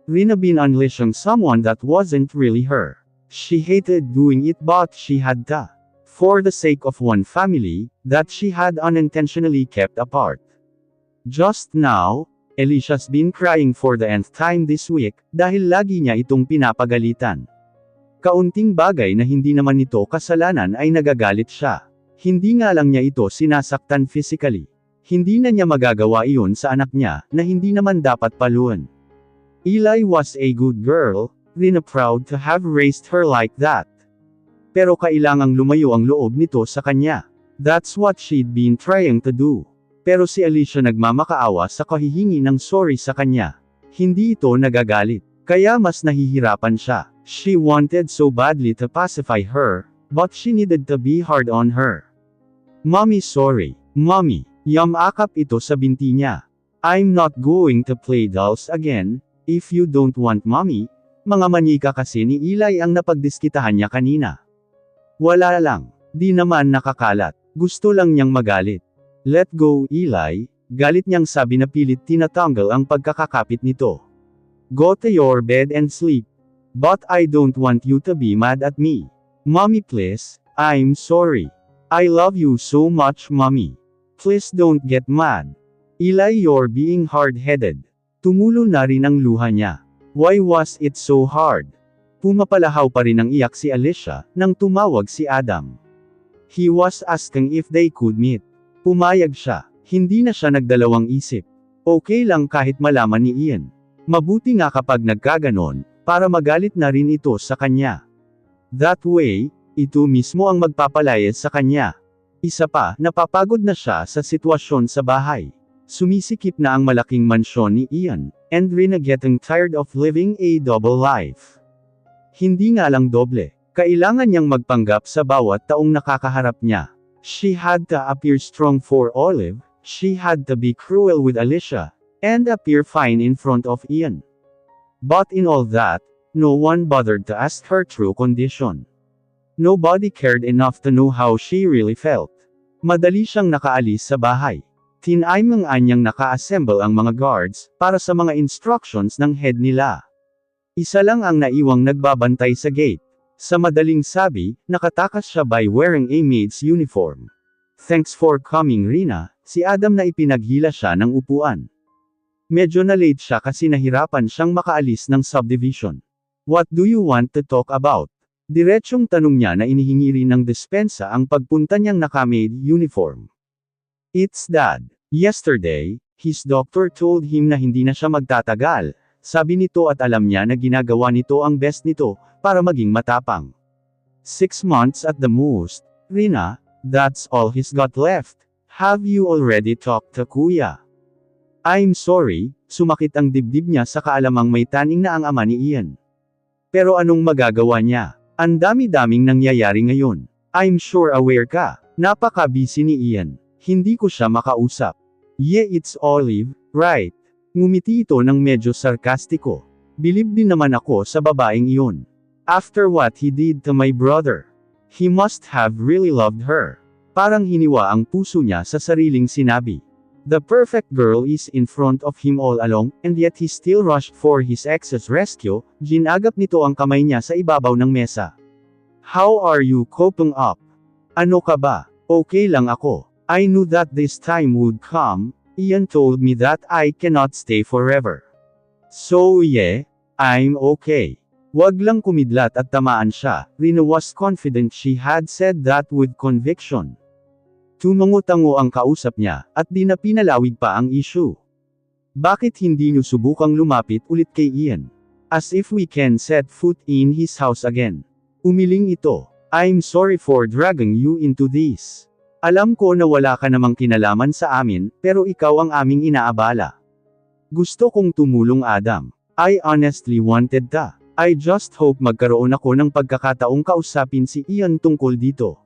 Rina been unleashing someone that wasn't really her. She hated doing it but she had to. For the sake of one family, that she had unintentionally kept apart. Just now, Alicia's been crying for the nth time this week, dahil lagi niya itong pinapagalitan. Kaunting bagay na hindi naman nito kasalanan ay nagagalit siya. Hindi nga lang niya ito sinasaktan physically. Hindi na niya magagawa iyon sa anak niya, na hindi naman dapat paluan. Eli was a good girl, Rina proud to have raised her like that. Pero kailangang lumayo ang loob nito sa kanya. That's what she'd been trying to do. Pero si Alicia nagmamakaawa sa kahihingi ng sorry sa kanya. Hindi ito nagagalit. Kaya mas nahihirapan siya. She wanted so badly to pacify her, but she needed to be hard on her. Mommy sorry. Mommy. Yamakap ito sa binti niya. I'm not going to play dolls again, if you don't want mommy. Mga manika kasi ni Eli ang napagdiskitahan niya kanina. Wala lang. Di naman nakakalat. Gusto lang niyang magalit. Let go Eli, galit niyang sabi na pilit tinatanggal ang pagkakakapit nito. Go to your bed and sleep. But I don't want you to be mad at me. Mommy please, I'm sorry. I love you so much mommy. Please don't get mad. Eli you're being hard-headed. Tumulo na rin ang luha niya. Why was it so hard? Pumapalahaw pa rin ang iyak si Alicia, nang tumawag si Adam. He was asking if they could meet. Pumayag siya. Hindi na siya nagdalawang isip. Okay lang kahit malaman ni Ian. Mabuti nga kapag nagkaganon, para magalit na rin ito sa kanya. That way, ito mismo ang magpapalayas sa kanya. Isa pa, napapagod na siya sa sitwasyon sa bahay. Sumisikip na ang malaking mansyon ni Ian, and Rina getting tired of living a double life. Hindi nga lang doble, kailangan niyang magpanggap sa bawat taong nakakaharap niya. She had to appear strong for Olive, she had to be cruel with Alicia, and appear fine in front of Ian. But in all that, no one bothered to ask her true condition. Nobody cared enough to know how she really felt. Madali siyang nakaalis sa bahay. Tinaymangan niyang naka-assemble ang mga guards, para sa mga instructions ng head nila. Isa lang ang naiwang nagbabantay sa gate. Sa madaling sabi, nakatakas siya by wearing a maid's uniform. Thanks for coming Rina, si Adam na ipinaghila siya ng upuan. Medyo na late siya kasi nahirapan siyang makaalis ng subdivision. What do you want to talk about? Diretsyong tanong niya na inihingi rin ng despensa ang pagpunta niyang naka-maid uniform. It's Dad. Yesterday, his doctor told him na hindi na siya magtatagal, sabi nito at alam niya na ginagawa nito ang best nito, para maging matapang. 6 months at the most, Rina, that's all he's got left. Have you already talked to Kuya? I'm sorry, sumakit ang dibdib niya sa kaalamang may taning na ang ama ni Ian. Pero anong magagawa niya? Ang dami-daming nangyayari ngayon. I'm sure aware ka. Napaka-busy ni Ian. Hindi ko siya makausap. Yeah it's Olive, right? Ngumiti ito ng medyo sarkastiko. Bilib din naman ako sa babaeng iyon. After what he did to my brother. He must have really loved her. Parang hiniwa ang puso niya sa sariling sinabi. The perfect girl is in front of him all along, and yet he still rushed for his ex's rescue. Ginagap nito ang kamay niya sa ibabaw ng mesa. How are you coping up? Ano ka ba? Okay lang ako. I knew that this time would come. Ian told me that I cannot stay forever. So yeah, I'm okay. Wag lang kumidlat at tamaan siya. Rina was confident she had said that with conviction. Tumango-tango ang kausap niya, at di na pinalawig pa ang issue. Bakit hindi niyo subukang lumapit ulit kay Ian? As if we can set foot in his house again. Umiling ito. I'm sorry for dragging you into this. Alam ko na wala ka namang kinalaman sa amin, pero ikaw ang aming inaabala. Gusto kong tumulong Adam. I honestly wanted to. I just hope magkaroon ako ng pagkakataong kausapin si Ian tungkol dito.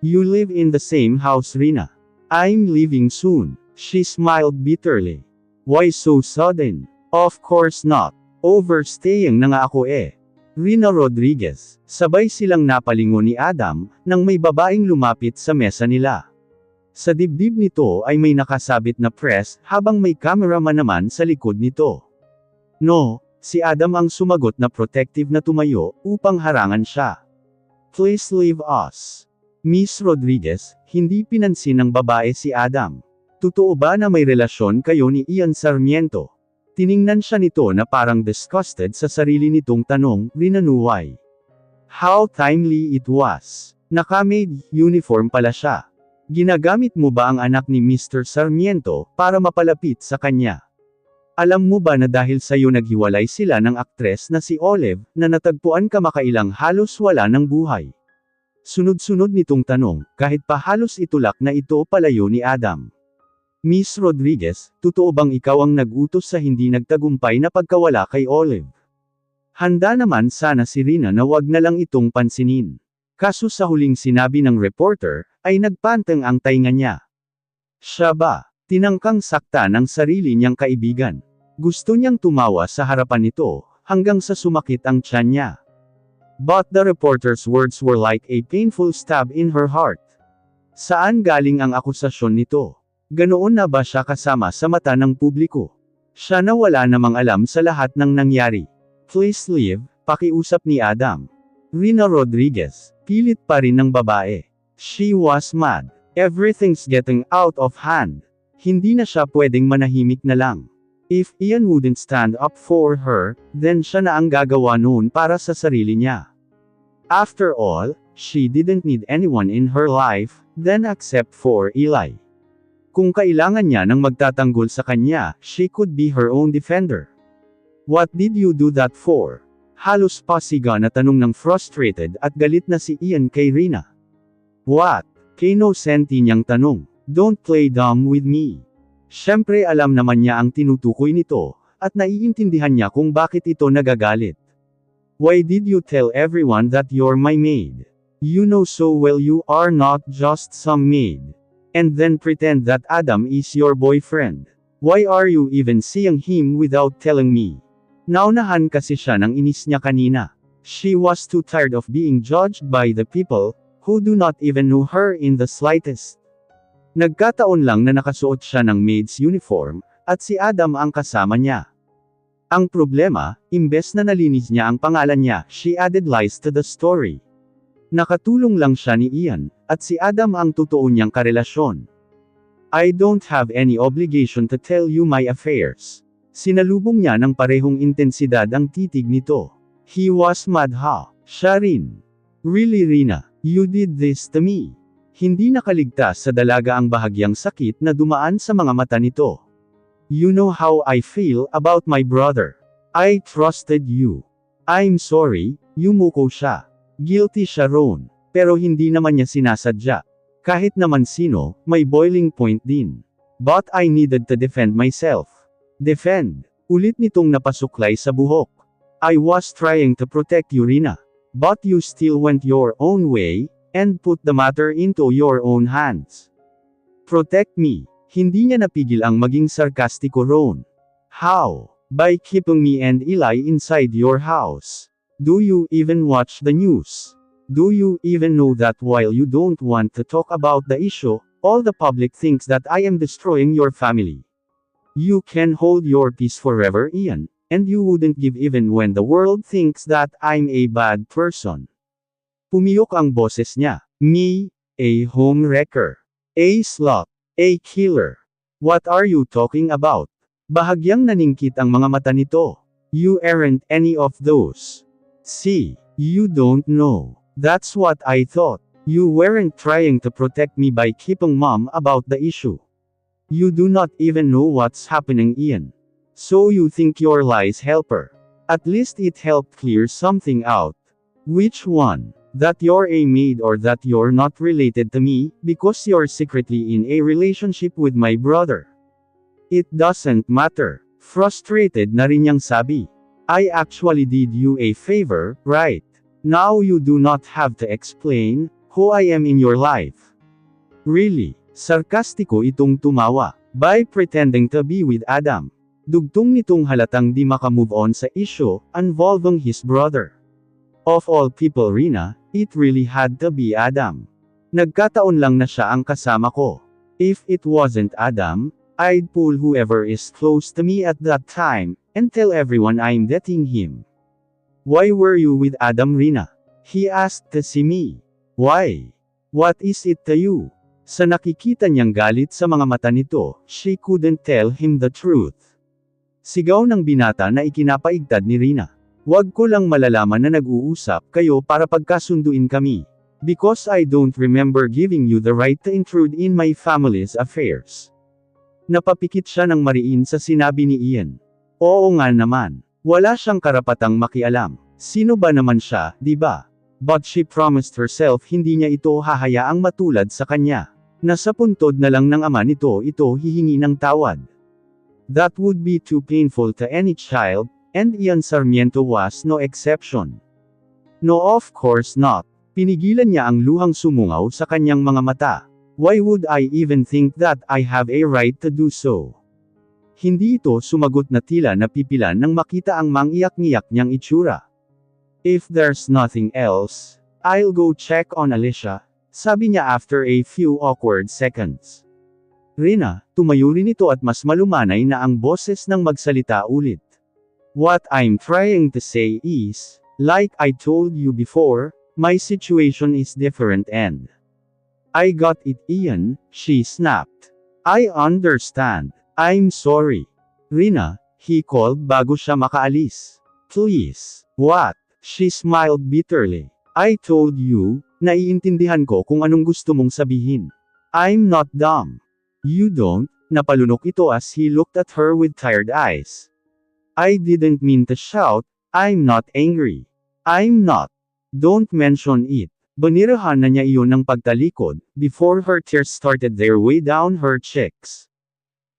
You live in the same house Rina. I'm leaving soon. She smiled bitterly. Why so sudden? Of course not. Overstaying na nga ako eh. Rina Rodriguez. Sabay silang napalingon ni Adam, nang may babaeng lumapit sa mesa nila. Sa dibdib nito ay may nakasabit na press, habang may cameraman naman sa likod nito. No, Si Adam ang sumagot na protective na tumayo, upang harangan siya. Please leave us. Miss Rodriguez, hindi pinansin ng babae si Adam. Totoo ba na may relasyon kayo ni Ian Sarmiento? Tiningnan siya nito na parang disgusted sa sarili nitong tanong, rinanuway. How timely it was. Naka-maid uniform pala siya. Ginagamit mo ba ang anak ni Mr. Sarmiento para mapalapit sa kanya? Alam mo ba na dahil sa'yo naghiwalay sila ng aktres na si Olive, na natagpuan kamakailang halos wala ng buhay? Sunod-sunod nitong tanong, kahit pa halos itulak na ito palayo ni Adam. Miss Rodriguez, totoo bang ikaw ang nag-utos sa hindi nagtagumpay na pagkawala kay Olive? Handa naman sana si Rina na wag na lang itong pansinin. Kaso sa huling sinabi ng reporter, ay nagpantang ang tainga niya. Siya ba? Tinangkang sakta ng sarili niyang kaibigan. Gusto niyang tumawa sa harapan nito, hanggang sa sumakit ang tiyan niya. But the reporter's words were like a painful stab in her heart. Saan galing ang akusasyon nito? Ganoon na ba siya kasama sa mata ng publiko? Siya na wala namang alam sa lahat ng nangyari. Please leave, pakiusap ni Adam. Rina Rodriguez, pilit pa rin ng babae. She was mad. Everything's getting out of hand. Hindi na siya pwedeng manahimik na lang. If Ian wouldn't stand up for her, then siya na ang gagawa noon para sa sarili niya. After all, she didn't need anyone in her life, then except for Eli. Kung kailangan niya ng magtatanggol sa kanya, she could be her own defender. What did you do that for? Halos pasiga na tanong ng frustrated at galit na si Ian kay Rina. What? Kinosenti niyang tanong. Don't play dumb with me. Siyempre alam naman niya ang tinutukoy nito, at naiintindihan niya kung bakit ito nagagalit. Why did you tell everyone that you're my maid? You know so well you are not just some maid. And then pretend that Adam is your boyfriend. Why are you even seeing him without telling me? Naunahan kasi siya ng inis niya kanina. She was too tired of being judged by the people, who do not even know her in the slightest. Nagkataon lang na nakasuot siya ng maid's uniform, at si Adam ang kasama niya. Ang problema, imbes na nalinis niya ang pangalan niya, she added lies to the story. Nakatulong lang siya ni Ian, at si Adam ang totoo niyang karelasyon. I don't have any obligation to tell you my affairs. Sinalubong niya ng parehong intensidad ang titig nito. He was mad ha, siya rin. Really Rina, you did this to me. Hindi nakaligtas sa dalaga ang bahagyang sakit na dumaan sa mga mata nito. You know how I feel about my brother. I trusted you. I'm sorry, yumuko siya. Guilty siya roon. Pero hindi naman niya sinasadya. Kahit naman sino, may boiling point din. But I needed to defend myself. Defend. Ulit nitong napasuklay sa buhok. I was trying to protect you Rina. But you still went your own way, and put the matter into your own hands. Protect me. Hindi niya napigil ang maging sarkastiko roon. How? By keeping me and Eli inside your house. Do you even watch the news? Do you even know that while you don't want to talk about the issue, all the public thinks that I am destroying your family? You can hold your peace forever Ian, and you wouldn't give even when the world thinks that I'm a bad person. Pumiyok ang boses niya. Me, a homewrecker. A slut. A killer. What are you talking about? Bahagyang naningkit ang mga mata nito. You aren't any of those. See, you don't know. That's what I thought. You weren't trying to protect me by keeping mum about the issue. You do not even know what's happening Ian. So you think your lies help her. At least it helped clear something out. Which one? That you're a maid or that you're not related to me, because you're secretly in a relationship with my brother. It doesn't matter. Frustrated na rin niyang sabi. I actually did you a favor, right? Now you do not have to explain who I am in your life. Really? Sarkastiko itong tumawa. By pretending to be with Adam. Dugtong nitong halatang di makamove on sa issue, involving his brother. Of all people Rina, it really had to be Adam. Nagkataon lang na siya ang kasama ko. If it wasn't Adam, I'd pull whoever is close to me at that time, and tell everyone I'm dating him. Why were you with Adam, Rina? He asked to see me. Why? What is it to you? Sa nakikita niyang galit sa mga mata nito, she couldn't tell him the truth. Sigaw ng binata na ikinapaigtad ni Rina. Wag ko lang malalaman na nag-uusap kayo para pagkasunduin kami. Because I don't remember giving you the right to intrude in my family's affairs. Napapikit siya ng mariin sa sinabi ni Ian. Oo nga naman. Wala siyang karapatang makialam. Sino ba naman siya, di ba? But she promised herself hindi niya ito hahayaang matulad sa kanya. Nasa puntod na lang ng ama nito hihingi ng tawad. That would be too painful to any child, and Ian Sarmiento was no exception. No, of course not. Pinigilan niya ang luhang sumungaw sa kanyang mga mata. Why would I even think that I have a right to do so? Hindi ito sumagot na tila napipilan nang makita ang mangiyak-ngiyak niyang itsura. If there's nothing else, I'll go check on Alicia, sabi niya after a few awkward seconds. Rina, tumayo rin ito at mas malumanay na ang boses ng magsalita ulit. What I'm trying to say is, like I told you before, my situation is different and I got it, Ian, she snapped. I understand. I'm sorry. Rina, he called bago siya makaalis. Please. What? She smiled bitterly. I told you, naiintindihan ko kung anong gusto mong sabihin. I'm not dumb. You don't, napalunok ito as he looked at her with tired eyes. I didn't mean to shout, I'm not angry. I'm not. Don't mention it. Banirahan na niya iyon ng pagtalikod, before her tears started their way down her cheeks.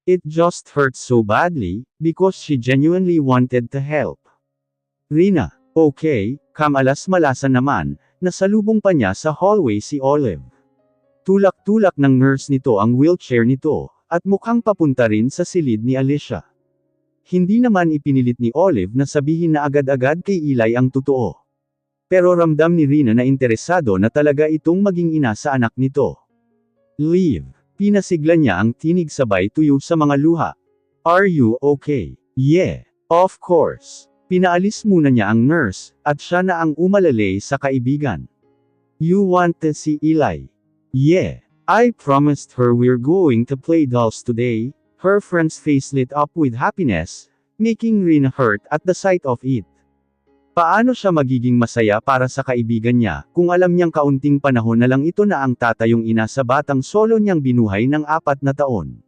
It just hurt so badly, because she genuinely wanted to help. Rina, okay, kamalas-malasan naman, nasalubong pa niya sa hallway si Olive. Tulak-tulak ng nurse nito ang wheelchair nito, at mukhang papunta rin sa silid ni Alicia. Hindi naman ipinilit ni Olive na sabihin na agad-agad kay Eli ang totoo. Pero ramdam ni Rina na interesado na talaga itong maging ina sa anak nito. Liv. Pinasigla niya ang tinig sabay tuyo sa mga luha. Are you okay? Yeah. Of course. Pinaalis muna niya ang nurse, at siya na ang umalalay sa kaibigan. You want to see Eli? Yeah. I promised her we're going to play dolls today. Her friend's face lit up with happiness, making Rina hurt at the sight of it. Paano siya magiging masaya para sa kaibigan niya, kung alam niyang kaunting panahon na lang ito na ang tatayong ina sa batang solo niyang binuhay ng 4 na taon.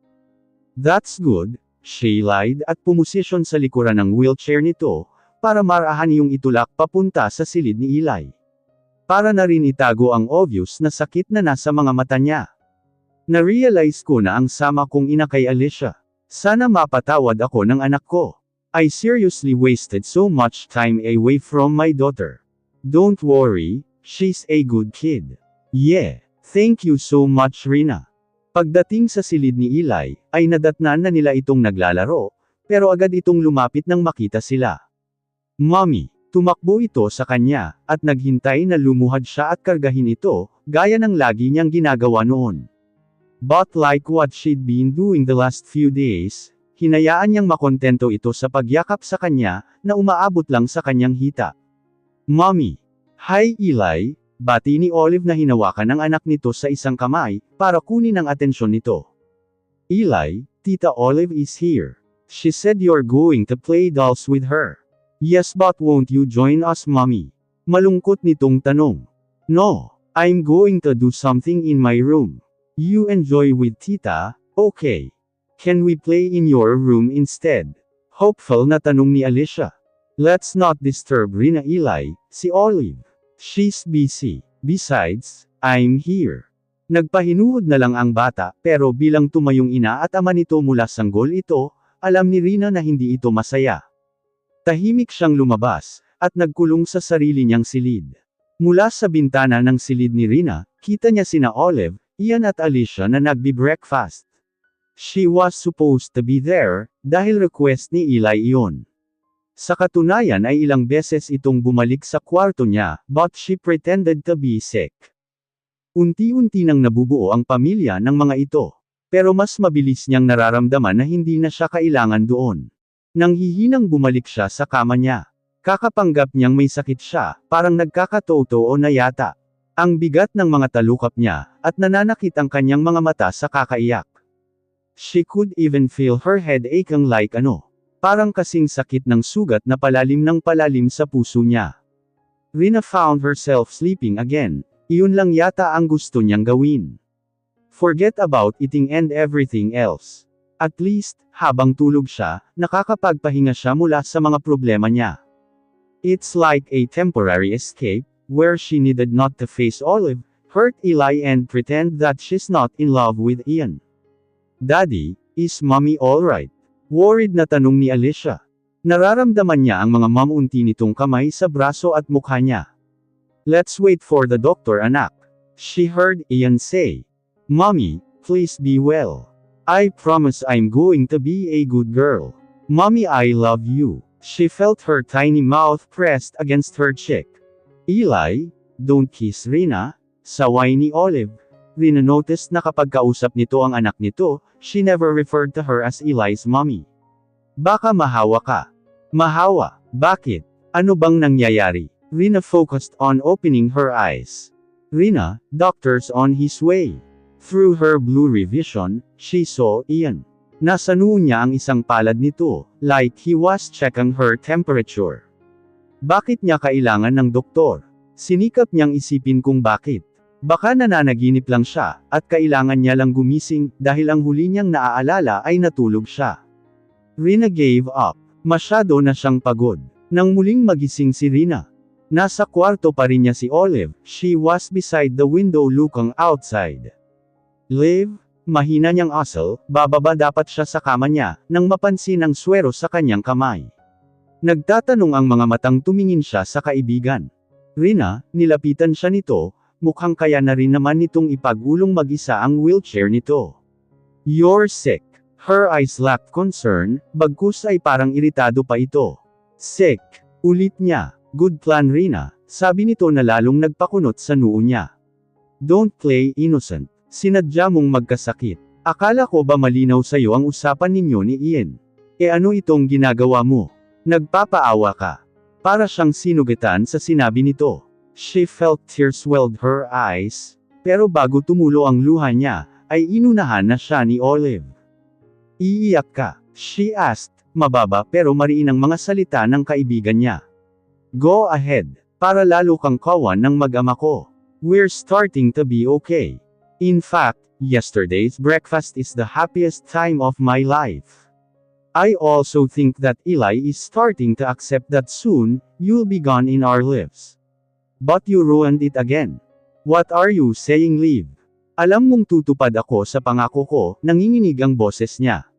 That's good, she lied at pumosisyon sa likuran ng wheelchair nito, para marahan yung itulak papunta sa silid ni Eli. Para na rin itago ang obvious na sakit na nasa mga mata niya. Na-realize ko na ang sama kong ina kay Alicia. Sana mapatawad ako ng anak ko. I seriously wasted so much time away from my daughter. Don't worry, she's a good kid. Yeah, thank you so much, Rina. Pagdating sa silid ni Eli, ay nadatnan na nila itong naglalaro, pero agad itong lumapit nang makita sila. Mommy, tumakbo ito sa kanya, at naghintay na lumuhad siya at kargahin ito, gaya ng lagi niyang ginagawa noon. But like what she'd been doing the last few days, hinayaan niyang makontento ito sa pagyakap sa kanya, na umaabot lang sa kanyang hita. Mommy. Hi Eli, bati ni Olive na hinawakan ang anak nito sa isang kamay, para kunin ang atensyon nito. Eli, Tita Olive is here. She said you're going to play dolls with her. Yes, but won't you join us, Mommy? Malungkot nitong tanong. No, I'm going to do something in my room. You enjoy with Tita, okay? Can we play in your room instead? Hopeful na tanong ni Alicia. Let's not disturb Rina Eli, si Olive. She's busy. Besides, I'm here. Nagpahinuhod na lang ang bata, pero bilang tumayong ina at ama nito mula sanggol ito, alam ni Rina na hindi ito masaya. Tahimik siyang lumabas, at nagkulong sa sarili niyang silid. Mula sa bintana ng silid ni Rina, kita niya sina Olive, Ian at Alicia na nagbi-breakfast. She was supposed to be there, dahil request ni Eli iyon. Sa katunayan ay ilang beses itong bumalik sa kwarto niya, but she pretended to be sick. Unti-unti nang nabubuo ang pamilya ng mga ito. Pero mas mabilis niyang nararamdaman na hindi na siya kailangan doon. Nang hihinang bumalik siya sa kama niya. Kakapanggap niyang may sakit siya, parang nagkakatotoo na yata. Ang bigat ng mga talukap niya, at nananakit ang kanyang mga mata sa kakaiyak. She could even feel her head aching like parang kasing sakit ng sugat na palalim ng palalim sa puso niya. Rina found herself sleeping again. Iyon lang yata ang gusto niyang gawin. Forget about eating and everything else. At least, habang tulog siya, nakakapagpahinga siya mula sa mga problema niya. It's like a temporary escape, where she needed not to face Olive, hurt Eli and pretend that she's not in love with Ian. Daddy, is mommy alright? Worried na tanong ni Alicia. Nararamdaman niya ang mga mamunti nitong kamay sa braso at mukha niya. Let's wait for the doctor, anak. She heard Ian say. Mommy, please be well. I promise I'm going to be a good girl. Mommy, I love you. She felt her tiny mouth pressed against her cheek. Eli, don't kiss Rina, saway ni Olive. Rina noticed na kapag kausap nito ang anak nito, she never referred to her as Eli's mommy. Baka mahawa ka. Mahawa? Bakit? Ano bang nangyayari? Rina focused on opening her eyes. Rina, doctor's on his way. Through her blurry vision, she saw Ian. Nasa noo niya ang isang palad nito, like he was checking her temperature. Bakit niya kailangan ng doktor? Sinikap niyang isipin kung bakit. Baka nananaginip lang siya, at kailangan niya lang gumising, dahil ang huli niyang naaalala ay natulog siya. Rina gave up. Masyado na siyang pagod. Nang muling magising si Rina. Nasa kwarto pa rin niya si Olive, she was beside the window looking outside. Liv, mahina niyang asal, bababa dapat siya sa kama niya, nang mapansin ang swero sa kanyang kamay. Nagtatanong ang mga matang tumingin siya sa kaibigan. Rina, nilapitan siya nito, mukhang kaya na rin naman nitong ipag-ulong mag-isa ang wheelchair nito. You're sick. Her eyes lacked concern, bagkus ay parang iritado pa ito. Sick. Ulit niya. Good plan, Rina, sabi nito na lalong nagpakunot sa noo niya. Don't play innocent. Sinadya mong magkasakit. Akala ko ba malinaw sa'yo ang usapan ninyo ni Ian? Ano itong ginagawa mo? Nagpapaawa ka. Para siyang sinugitan sa sinabi nito. She felt tears welled her eyes, pero bago tumulo ang luha niya, ay inunahan na siya ni Olive. Iiyak ka? She asked, mababa pero mariin ang mga salita ng kaibigan niya. Go ahead, para lalo kang kawan ng mag-ama ko. We're starting to be okay. In fact, yesterday's breakfast is the happiest time of my life. I also think that Eli is starting to accept that soon, you'll be gone in our lives. But you ruined it again. What are you saying, Liv? Alam mong tutupad ako sa pangako ko, nanginginig ang boses niya.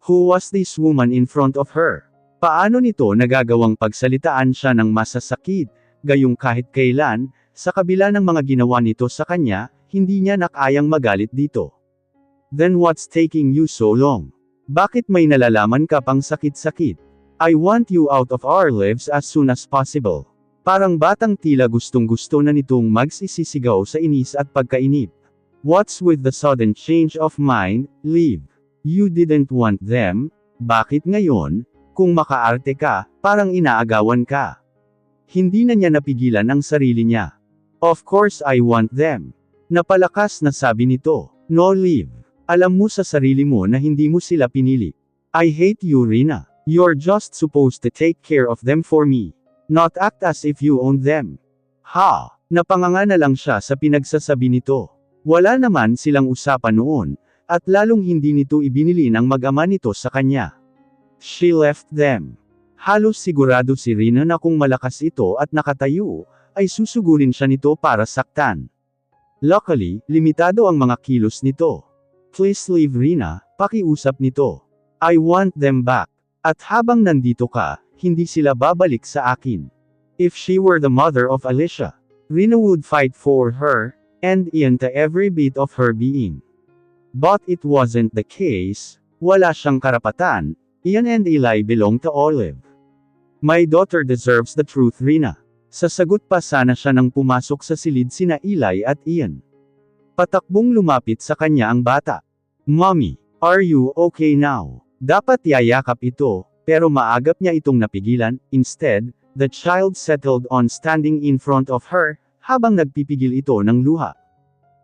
Who was this woman in front of her? Paano nito nagagawang pagsalitaan siya ng masasakit, gayong kahit kailan, sa kabila ng mga ginawa nito sa kanya, hindi niya nakayang magalit dito. Then what's taking you so long? Bakit may nalalaman ka pang sakit-sakit? I want you out of our lives as soon as possible. Parang batang tila gustong-gusto na nitong magsisisigaw sa inis at pagkainip. What's with the sudden change of mind, Liv? You didn't want them? Bakit ngayon? Kung makaarte ka, parang inaagawan ka. Hindi na niya napigilan ang sarili niya. Of course I want them. Napalakas na sabi nito. No, Liv. Alam mo sa sarili mo na hindi mo sila pinili. I hate you, Rina. You're just supposed to take care of them for me. Not act as if you own them. Ha! Napanganga na lang siya sa pinagsasabi nito. Wala naman silang usapan noon, at lalong hindi nito ibinili ng mag-ama nito sa kanya. She left them. Halos sigurado si Rina na kung malakas ito at nakatayo, ay susugurin siya nito para saktan. Luckily, limitado ang mga kilos nito. Please leave, Rina, pakiusap nito. I want them back. At habang nandito ka, hindi sila babalik sa akin. If she were the mother of Alicia, Rina would fight for her, and Ian to every bit of her being. But it wasn't the case, wala siyang karapatan, Ian and Eli belong to Olive. My daughter deserves the truth, Rina. Sasagot pa sana siya nang pumasok sa silid sina Eli at Ian. Patakbong lumapit sa kanya ang bata. Mommy, are you okay now? Dapat yayakap ito, Pero maagap niya itong napigilan. Instead, the child settled on standing in front of her, habang nagpipigil ito ng luha.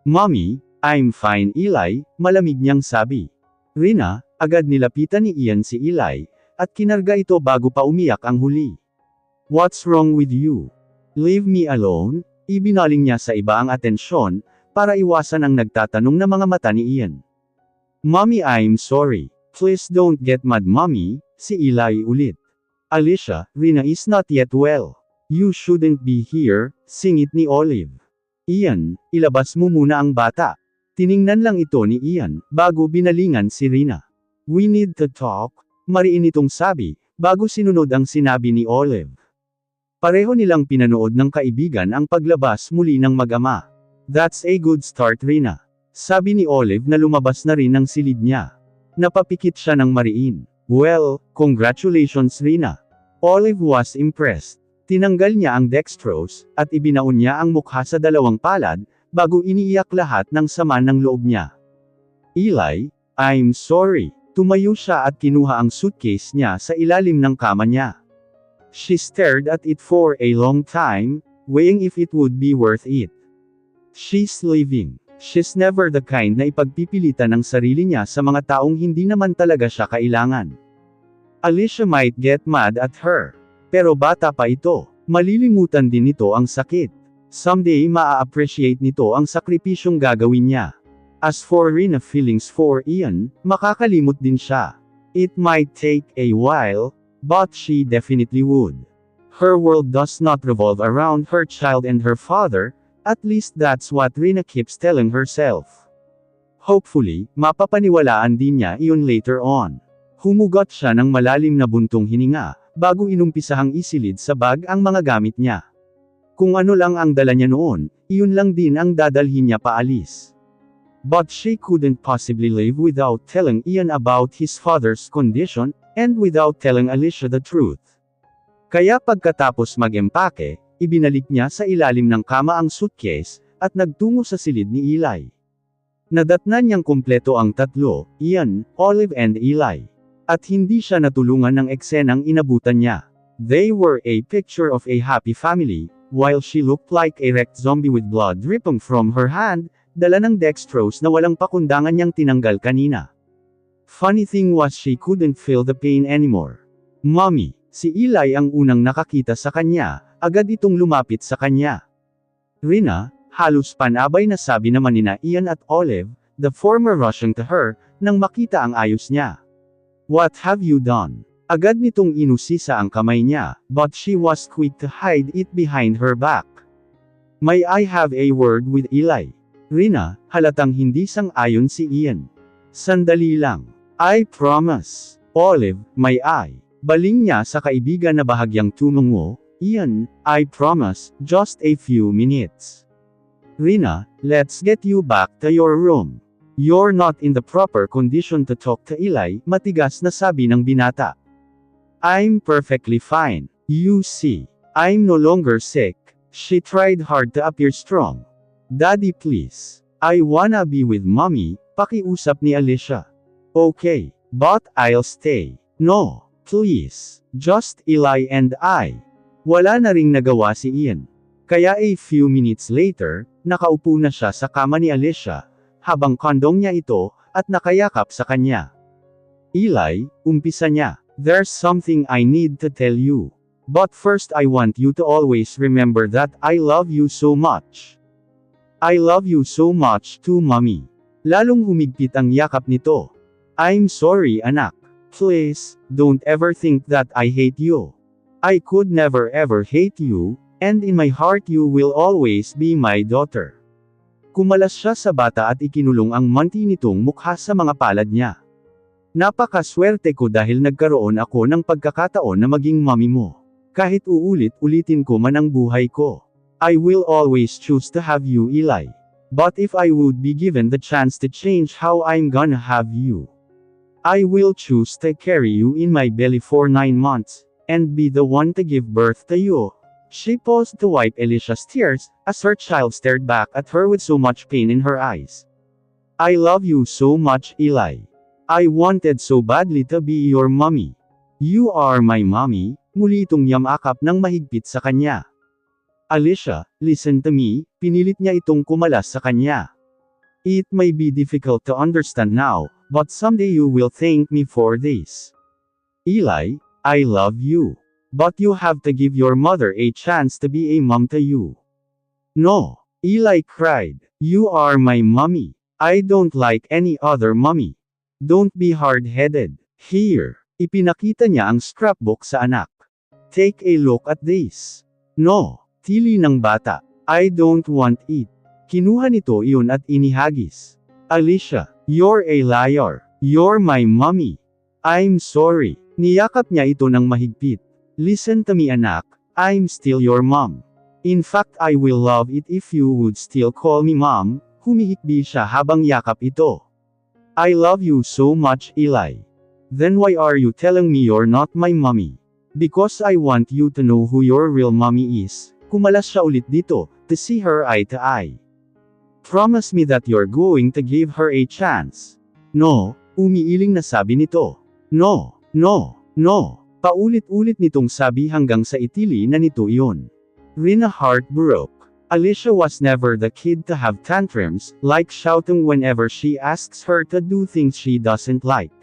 "Mommy, I'm fine Eli," malamig niyang sabi. Rina, agad nilapitan ni Ian si Eli, at kinarga ito bago pa umiyak ang huli. "What's wrong with you? Leave me alone?" Ibinaling niya sa iba ang atensyon, para iwasan ang nagtatanong na mga mata ni Ian. "Mommy, I'm sorry. Please don't get mad mommy," si Eli ulit. "Alicia, Rina is not yet well. You shouldn't be here," singit ni Olive. "Ian, ilabas mo muna ang bata." Tiningnan lang ito ni Ian, bago binalingan si Rina. "We need to talk," mariin itong sabi, bago sinunod ang sinabi ni Olive. Pareho nilang pinanood ng kaibigan ang paglabas muli ng mag-ama. "That's a good start Rina," sabi ni Olive na lumabas na rin ang silid niya. Napapikit siya ng mariin. "Well, congratulations Rina." Olive was impressed. Tinanggal niya ang dextrose, at ibinaon niya ang mukha sa dalawang palad, bago iniiyak lahat ng sama ng loob niya. "Eli, I'm sorry." Tumayo siya at kinuha ang suitcase niya sa ilalim ng kama niya. She stared at it for a long time, weighing if it would be worth it. She's leaving. She's never the kind na ipagpipilitan ang sarili niya sa mga taong hindi naman talaga siya kailangan. Alicia might get mad at her. Pero bata pa ito. Malilimutan din nito ang sakit. Someday maa-appreciate nito ang sakripisyong gagawin niya. As for Rina's feelings for Ian, makakalimot din siya. It might take a while, but she definitely would. Her world does not revolve around her child and her father, at least that's what Rina keeps telling herself. Hopefully, mapapaniwalaan din niya iyon later on. Humugot siya ng malalim na buntong hininga, bago inumpisahang isilid sa bag ang mga gamit niya. Kung ano lang ang dala niya noon, iyon lang din ang dadalhin niya paalis. But she couldn't possibly live without telling Ian about his father's condition, and without telling Alicia the truth. Kaya pagkatapos mag-empake, ibinalik niya sa ilalim ng kama ang suitcase, at nagtungo sa silid ni Eli. Nadatnan niyang kumpleto ang tatlo, Ian, Olive and Eli. At hindi siya natulungan ng eksenang inabutan niya. They were a picture of a happy family, while she looked like a wrecked zombie with blood dripping from her hand, dala ng dextrose na walang pakundangan niyang tinanggal kanina. Funny thing was she couldn't feel the pain anymore. "Mommy," si Eli ang unang nakakita sa kanya, agad itong lumapit sa kanya. "Rina," halos panabay na sabi naman nina Ian at Olive, the former rushing to her, nang makita ang ayos niya. "What have you done?" Agad nitong inusisa ang kamay niya, but she was quick to hide it behind her back. "May I have a word with Eli?" Rina, halatang hindi sang-ayon si Ian. "Sandali lang. I promise." "Olive, may I?" Baling niya sa kaibigan na bahagyang tumungo. "Ian, I promise, just a few minutes." "Rina, let's get you back to your room. You're not in the proper condition to talk to Eli," matigas na sabi ng binata. "I'm perfectly fine. You see, I'm no longer sick." She tried hard to appear strong. "Daddy please. I wanna be with mommy," pakiusap ni Alicia. "Okay, but I'll stay." "No, please. Just Eli and I." Wala na ring nagawa si Ian. Kaya a few minutes later, nakaupo na siya sa kama ni Alicia, habang kondong niya ito, at nakayakap sa kanya. "Eli," umpisa niya, "there's something I need to tell you. But first I want you to always remember that I love you so much." "I love you so much too mommy." Lalong humigpit ang yakap nito. "I'm sorry anak. Please, don't ever think that I hate you. I could never ever hate you, and in my heart you will always be my daughter." Kumalas siya sa bata at ikinulong ang manti nitong mukha sa mga palad niya. "Napakaswerte ko dahil nagkaroon ako ng pagkakataon na maging mommy mo. Kahit uulit-ulitin ko man ang buhay ko. I will always choose to have you Eli. But if I would be given the chance to change how I'm gonna have you, I will choose to carry you in my belly for 9 months, and be the one to give birth to you." She paused to wipe Alicia's tears, as her child stared back at her with so much pain in her eyes. "I love you so much Eli. I wanted so badly to be your mommy. You are my mommy, muli itong yamakap ng mahigpit sa kanya. Alicia, listen to me, pinilit niya itong kumalas sa kanya. It may be difficult to understand now, but someday you will thank me for this. Eli, I love you. But you have to give your mother a chance to be a mom to you. No, Eli cried. You are my mommy. I don't like any other mommy. Don't be hard-headed. Here. Ipinakita niya ang scrapbook sa anak. Take a look at this. No, tili ng bata. I don't want it. Kinuha nito iyon at inihagis. Alicia, you're a liar. You're my mommy. I'm sorry. Niyakap niya ito ng mahigpit. Listen to me anak, I'm still your mom. In fact I will love it if you would still call me mom, humihikbi siya habang yakap ito. I love you so much Eli. Then why are you telling me you're not my mommy? Because I want you to know who your real mommy is. Kumalas siya ulit dito, to see her eye to eye. Promise me that you're going to give her a chance. No, umiiling na sabi nito. No, no, no. Paulit-ulit nitong sabi hanggang sa itili na nito iyon. Rina heart broke. Alicia was never the kid to have tantrums, like shouting whenever she asks her to do things she doesn't like.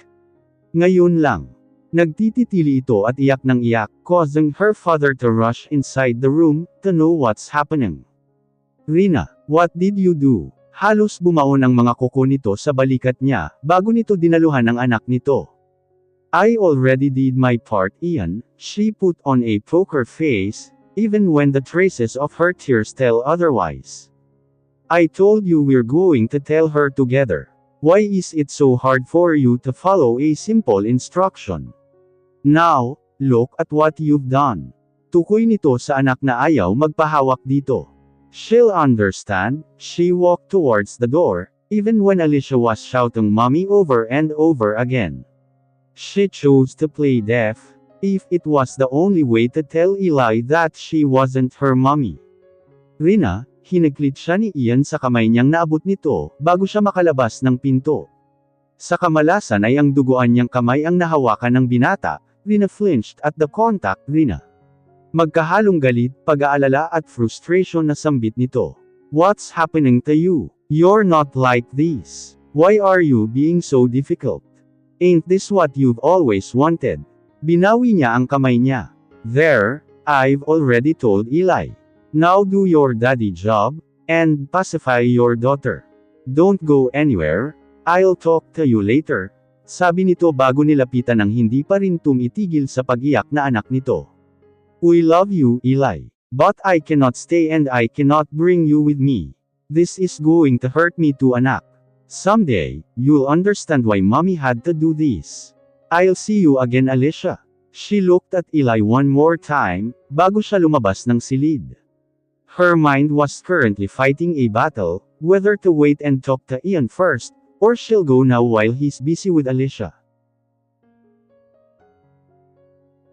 Ngayon lang. Nagtititili ito at iyak ng iyak, causing her father to rush inside the room, to know what's happening. Rina, what did you do? Halos bumaon ang mga kuko nito sa balikat niya, bago nito dinaluhan ang anak nito. I already did my part Ian, she put on a poker face, even when the traces of her tears tell otherwise. I told you we're going to tell her together. Why is it so hard for you to follow a simple instruction? Now, look at what you've done. Tukoy nito sa anak na ayaw magpahawak dito. She'll understand. She walked towards the door, even when Alicia was shouting mommy over and over again. She chose to play deaf, if it was the only way to tell Eli that she wasn't her mommy. Rina, hinaglit siya ni Ian sa kamay niyang naabot nito, bago siya makalabas ng pinto. Sa kamalasan ay ang duguan niyang kamay ang nahawakan ng binata. Rina flinched at the contact. Rina. Magkahalong galit, pag-aalala at frustration na sambit nito. What's happening to you? You're not like this. Why are you being so difficult? Ain't this what you've always wanted? Binawi niya ang kamay niya. There, I've already told Eli. Now do your daddy job, and pacify your daughter. Don't go anywhere, I'll talk to you later. Sabi nito bago nilapitan ng hindi pa rin tumitigil sa pag-iyak na anak nito. We love you, Eli. But I cannot stay and I cannot bring you with me. This is going to hurt me too anak. Someday, you'll understand why mommy had to do this. I'll see you again Alicia. She looked at Eli one more time, bago siya lumabas ng silid. Her mind was currently fighting a battle, whether to wait and talk to Ian first, or she'll go now while he's busy with Alicia.